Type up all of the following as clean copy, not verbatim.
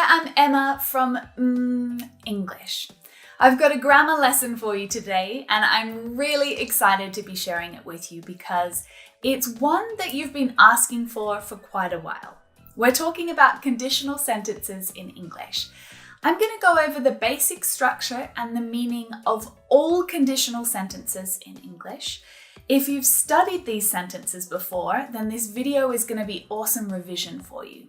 I'm Emma from English. I've got a grammar lesson for you today, and I'm really excited to be sharing it with you because it's one that you've been asking for quite a while. We're talking about conditional sentences in English. I'm going to go over the basic structure and the meaning of all conditional sentences in English. If you've studied these sentences before, then this video is going to be awesome revision for you.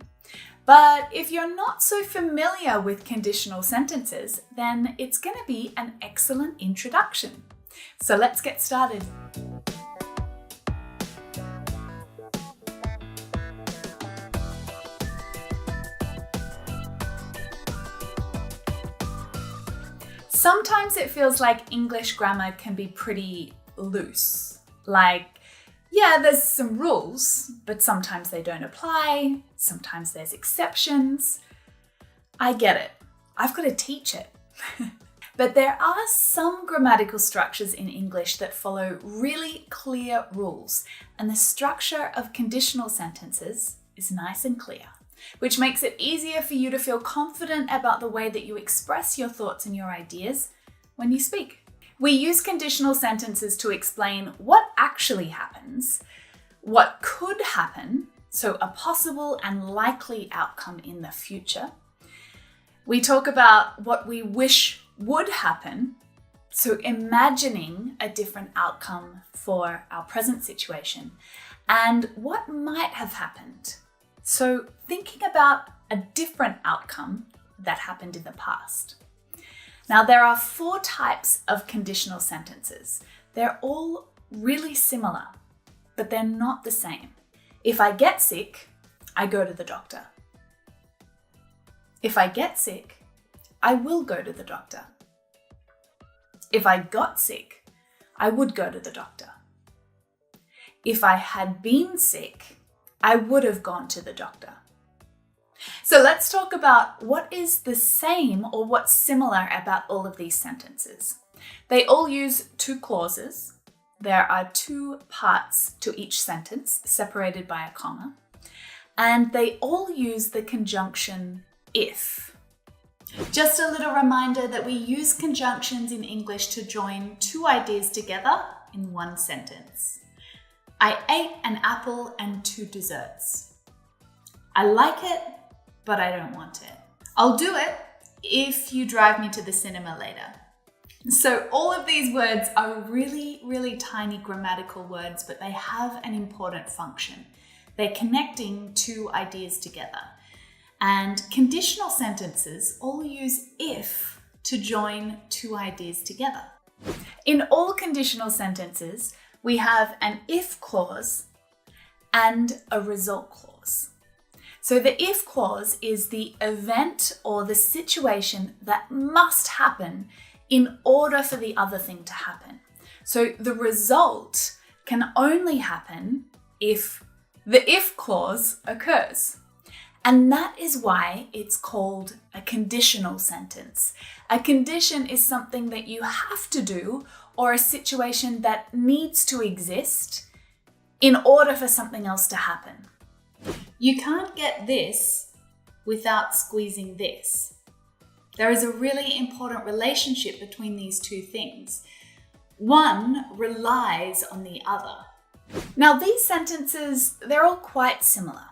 But if you're not so familiar with conditional sentences, then it's going to be an excellent introduction. So let's get started. Sometimes it feels like English grammar can be pretty loose. Yeah, there's some rules, but sometimes they don't apply. Sometimes there's exceptions. I get it. I've got to teach it. But there are some grammatical structures in English that follow really clear rules, and the structure of conditional sentences is nice and clear, which makes it easier for you to feel confident about the way that you express your thoughts and your ideas when you speak. We use conditional sentences to explain what actually happens, what could happen, so a possible and likely outcome in the future. We talk about what we wish would happen, so imagining a different outcome for our present situation, and what might have happened, so thinking about a different outcome that happened in the past. Now, there are 4 types of conditional sentences. They're all really similar, but they're not the same. If I get sick, I go to the doctor. If I get sick, I will go to the doctor. If I got sick, I would go to the doctor. If I had been sick, I would have gone to the doctor. So let's talk about what is the same or what's similar about all of these sentences. They all use 2 clauses. There are 2 parts to each sentence, separated by a comma. And they all use the conjunction if. Just a little reminder that we use conjunctions in English to join 2 ideas together in one sentence. I ate an apple and 2 desserts. I like it, but I don't want it. I'll do it if you drive me to the cinema later. So all of these words are really, really tiny grammatical words, but they have an important function. They're connecting 2 ideas together. And conditional sentences all use if to join 2 ideas together. In all conditional sentences, we have an if clause and a result clause. So the if clause is the event or the situation that must happen in order for the other thing to happen. So the result can only happen if the if clause occurs. And that is why it's called a conditional sentence. A condition is something that you have to do or a situation that needs to exist in order for something else to happen. You can't get this without squeezing this. There is a really important relationship between these 2 things. One relies on the other. Now, these sentences, they're all quite similar,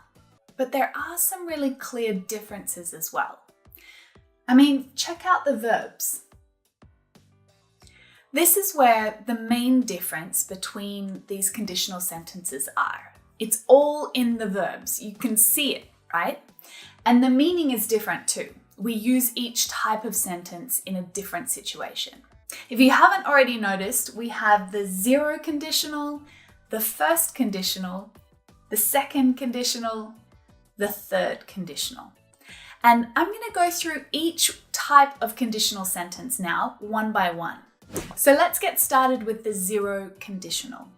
but there are some really clear differences as well. Check out the verbs. This is where the main difference between these conditional sentences are. It's all in the verbs. You can see it, right? And the meaning is different too. We use each type of sentence in a different situation. If you haven't already noticed, we have the 0 conditional, the first conditional, the second conditional, the third conditional. And I'm going to go through each type of conditional sentence now, one by one. So let's get started with the 0 conditional.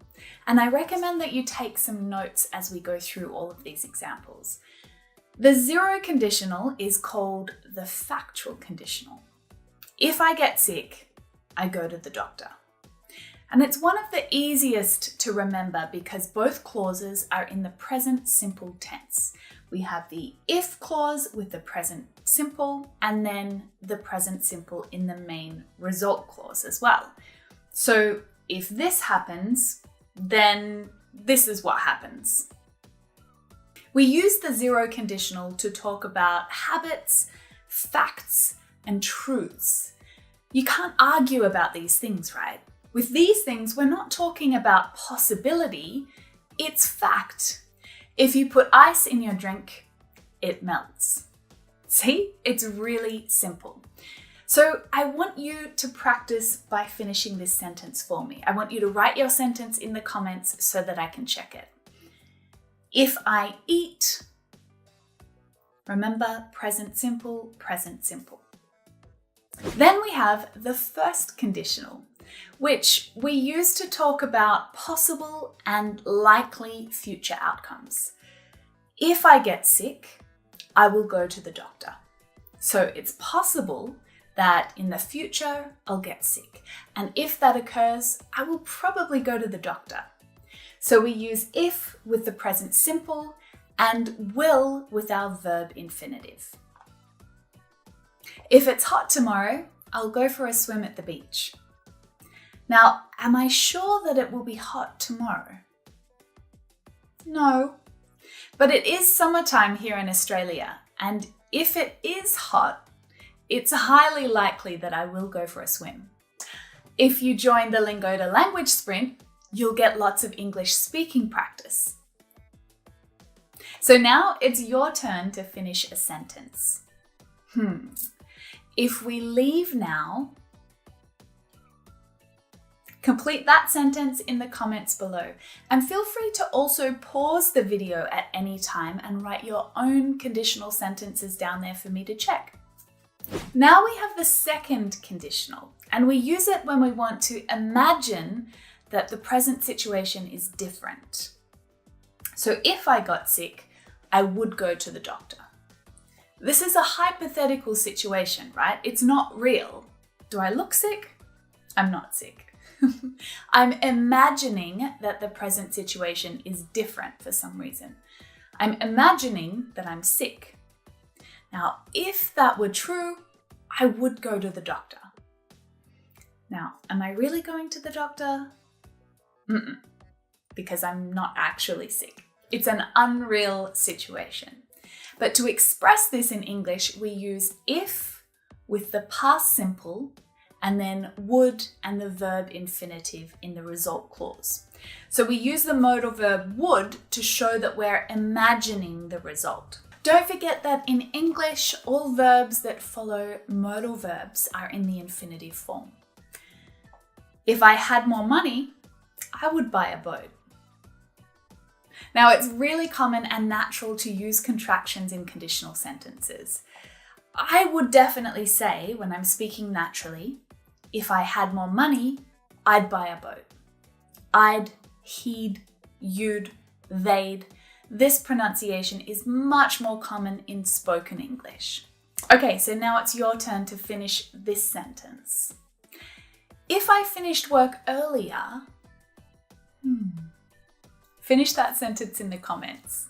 And I recommend that you take some notes as we go through all of these examples. The 0 conditional is called the factual conditional. If I get sick, I go to the doctor. And it's one of the easiest to remember because both clauses are in the present simple tense, We have the if clause with the present simple, and then the present simple in the main result clause as well. So if this happens, then this is what happens. We use the zero conditional to talk about habits, facts, and truths. You can't argue about these things, right? With these things, we're not talking about possibility, it's fact. If you put ice in your drink, it melts. See, it's really simple. So I want you to practice by finishing this sentence for me. I want you to write your sentence in the comments so that I can check it. If I eat, remember present simple, present simple. Then we have the first conditional, which we use to talk about possible and likely future outcomes. If I get sick, I will go to the doctor. So it's possible that in the future I'll get sick. And if that occurs, I will probably go to the doctor. So we use if with the present simple and will with our verb infinitive. If it's hot tomorrow, I'll go for a swim at the beach. Now, am I sure that it will be hot tomorrow? No, but it is summertime here in Australia, and if it is hot, it's highly likely that I will go for a swim. If you join the Lingoda language sprint, you'll get lots of English speaking practice. So now it's your turn to finish a sentence. If we leave now, complete that sentence in the comments below, and feel free to also pause the video at any time and write your own conditional sentences down there for me to check. Now we have the second conditional, and we use it when we want to imagine that the present situation is different. So if I got sick, I would go to the doctor. This is a hypothetical situation, right? It's not real. Do I look sick? I'm not sick. I'm imagining that the present situation is different for some reason. I'm imagining that I'm sick. Now, if that were true, I would go to the doctor. Now, am I really going to the doctor? Because I'm not actually sick. It's an unreal situation. But to express this in English, we use if with the past simple and then would and the verb infinitive in the result clause. So we use the modal verb would to show that we're imagining the result. Don't forget that in English, all verbs that follow modal verbs are in the infinitive form. If I had more money, I would buy a boat. Now, it's really common and natural to use contractions in conditional sentences. I would definitely say, when I'm speaking naturally, if I had more money, I'd buy a boat. I'd, he'd, you'd, they'd. This pronunciation is much more common in spoken English. Okay, so now it's your turn to finish this sentence. If I finished work earlier, finish that sentence in the comments.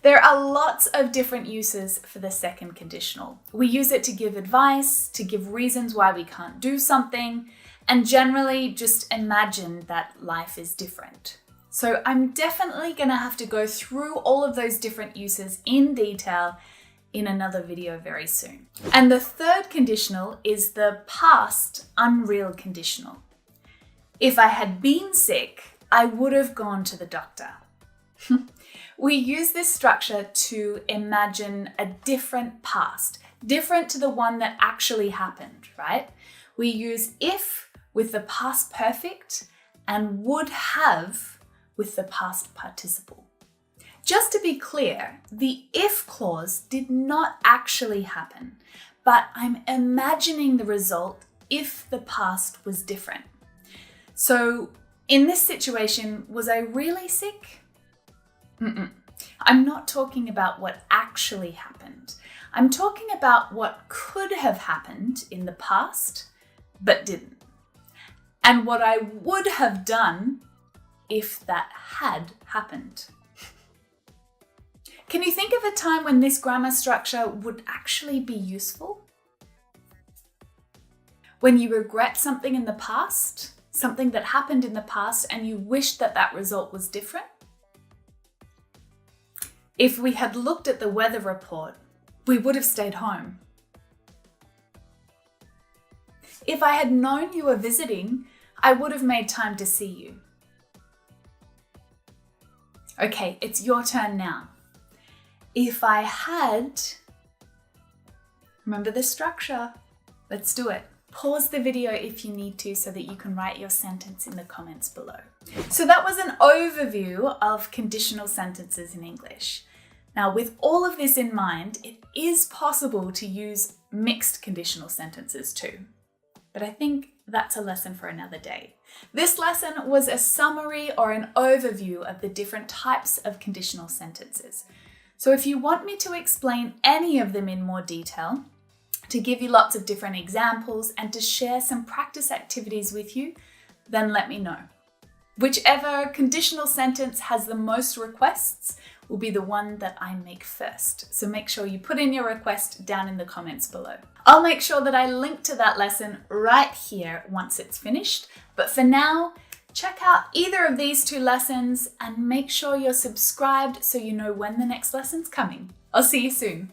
There are lots of different uses for the second conditional. We use it to give advice, to give reasons why we can't do something, and generally just imagine that life is different. So I'm definitely gonna have to go through all of those different uses in detail in another video very soon. And the third conditional is the past unreal conditional. If I had been sick, I would have gone to the doctor. We use this structure to imagine a different past, different to the one that actually happened, right? We use if with the past perfect and would have with the past participle. Just to be clear, the if clause did not actually happen, but I'm imagining the result if the past was different. So in this situation, was I really sick? I'm not talking about what actually happened. I'm talking about what could have happened in the past, but didn't. And what I would have done if that had happened. Can you think of a time when this grammar structure would actually be useful? When you regret something in the past, something that happened in the past, and you wish that that result was different? If we had looked at the weather report, we would have stayed home. If I had known you were visiting, I would have made time to see you. Okay, it's your turn now. If I had, remember the structure. Let's do it. Pause the video if you need to so that you can write your sentence in the comments below. So that was an overview of conditional sentences in English. Now, with all of this in mind, it is possible to use mixed conditional sentences too. But I think that's a lesson for another day. This lesson was a summary or an overview of the different types of conditional sentences. So if you want me to explain any of them in more detail, to give you lots of different examples and to share some practice activities with you, then let me know. Whichever conditional sentence has the most requests will be the one that I make first. So make sure you put in your request down in the comments below. I'll make sure that I link to that lesson right here once it's finished. But for now, check out either of these two lessons and make sure you're subscribed so you know when the next lesson's coming. I'll see you soon.